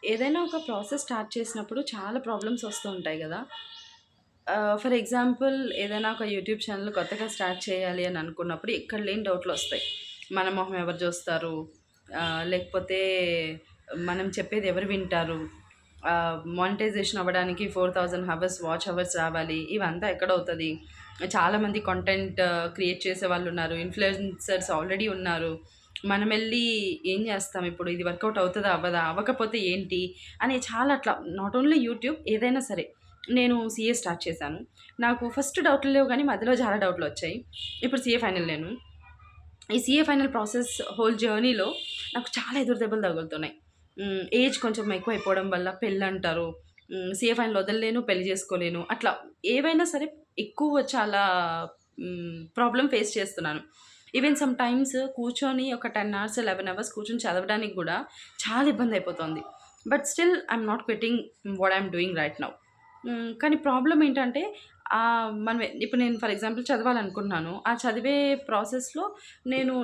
ఏదైనా ఒక process start చేసినప్పుడు చాలా ప్రాబ్లమ్స్ వస్తూ ఉంటాయి గదా! ఫర్ ఎగ్జాంపుల్ ఏదైనా ఒక యూట్యూబ్ ఛానల్ కొత్తగా స్టార్ట్ చేయాలి అని అనుకున్నప్పుడు ఎక్కడ లేని డౌట్‌లొస్తాయి. మన మొహం ఎవరు జూస్తారు? లేకపోతే మనం చెప్పేది ఎవరు వింటారు? మానిటైజేషన్ అవ్వడానికి 4000 హవర్స్ వాచ్ అవర్స్ రావాలి. ఇవంతా ఎక్కడవుతది? చాలామంది కంటెంట్ క్రియేట్ చేసేవాళ్ళున్నారు. ఇన్‌ఫ్లుయెన్సర్స్ ఆల్రెడీ ఉన్నారు. మనమెళ్లి ఏం జేస్తాం ఇప్పుడు? ఇది వర్కౌట్ అవుతదా? అవ్వదా? అవ్వకపోతే ఏంటి? అని చాలా అట్లా నాట్ ఓన్లీ యూట్యూబ్ ఏదైనా సరే. నేను సీఏ స్టార్ట్ చేశాను. నాకు ఫస్ట్ డౌట్‌లు లేవు గానీ మధ్యలో చాలా డౌట్‌లొచ్చాయి. ఇప్పుడు సీఏ ఫైనల్ నేను. ఈ సీఏ ఫైనల్ ప్రాసెస్ హోల్ జర్నీలో నాకు చాలా ఎదురు దెబ్బలు తగులుతున్నాయి. ఏజ్ కొంచెం ఎక్కువైపోవడం వల్ల పెళ్ళంటారు. సీఏ ఫైనల్ వదలలేను, పెళ్లి చేసుకోలేను. అట్లా ఏవైనా సరే ఎక్కువ చాలా ప్రాబ్లమ్ ఫేస్ చేస్తున్నాను. ఈవెన్ సమ్ టైమ్స్ కూర్చొని ఒక 10 అవర్స్, 11 అవర్స్ కూర్చొని చదవడానికి గూడా చాలా ఇబ్బందయిపోతోంది. But still I'm not quitting what I'm doing right now. కానీ ప్రాబ్లమ్ ఏంటంటే మనం ఇప్పుడు నేను ఫర్ ఎగ్జాంపుల్ చదవాలనుకుంటున్నాను. ఆ చదివే ప్రాసెస్‌లో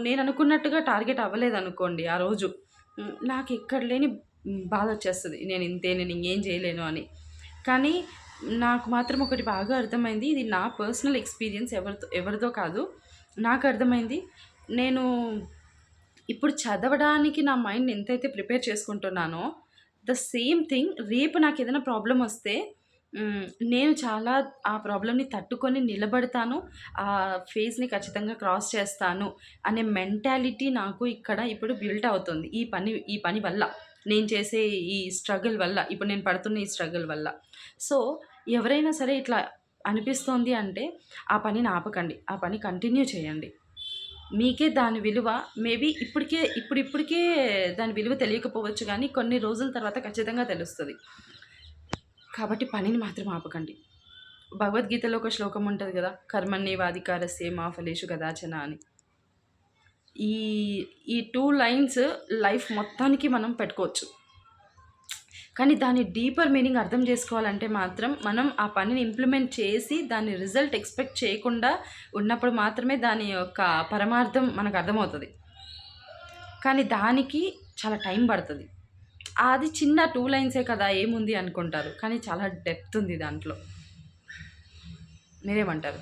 నేననుకున్నట్టుగా టార్గెట్ అవ్వలేదనుకోండి ఆ రోజు. నాకెక్కడ లేని బాధొచ్చేస్తది. నేను ఇంగేం జేయలేను అని. కానీ నాకు మాత్రం ఒకటి బాగా అర్థమైంది. ఇది నా పర్సనల్ ఎక్స్‌పీరియన్స్ ఎవరిదో కాదు. నాకర్థమైంది. నేను ఇప్పుడు చదవడానికి నా మైండ్‌ని ఎంతైతే ప్రిపేర్ చేసుకుంటున్నానో, ద సేమ్ థింగ్ రేపు నాకేదైనా ప్రాబ్లమొస్తే నేను చాలా ఆ ప్రాబ్లమ్‌ని తట్టుకొని నిలబడతాను. ఆ ఫేజ్‌ని ఖచ్చితంగా క్రాస్ చేస్తాను అనే మెంటాలిటీ నాకు ఇక్కడ ఇప్పుడు బిల్ట్ అవుతుంది. ఈ పని వల్ల. నేను చేసే ఈ స్ట్రగుల్ వల్ల. ఇప్పుడు నేను పడుతున్న ఈ స్ట్రగుల్ వల్ల. సో, ఎవరైనా సరే ఇట్లా అనిపిస్తోంది అంటే, ఆ పనిని ఆపకండి. ఆ పని కంటిన్యూ చేయండి. మీకే దాని విలువ మేబీ ఇప్పుడిప్పుడికే దాని విలువ తెలియకపోవచ్చు గానీ, కొన్ని రోజుల తర్వాత ఖచ్చితంగా తెలుస్తది. కాబట్టి పనిని మాత్రం ఆపకండి. భగవద్గీతలో ఒక శ్లోకం ఉంటది గదా! కర్మణ్యేవాధికారస్తే మా ఫలేషు కదాచన అని. ఈ ఈ 2 లైన్స్ లైఫ్ మొత్తానికి మనం పెట్టుకోవచ్చు. కానీ దాని డీపర్ మీనింగ్ అర్థం జేసుకోవాలంటే మాత్రం మనం ఆ పనిని ఇంప్లిమెంట్ చేసి దాని రిజల్ట్ ఎక్స్‌పెక్ట్ చేయకుండా ఉన్నప్పుడు మాత్రమే దాని యొక్క పరమార్థం మనకర్థమవుతది. కానీ దానికి చాలా టైం పడతది. అది చిన్న 2 లైన్సే కదా! ఏముంది అనుకుంటారు. కానీ చాలా డెప్త్ ఉంది దాంట్లో. మీరేమంటారు?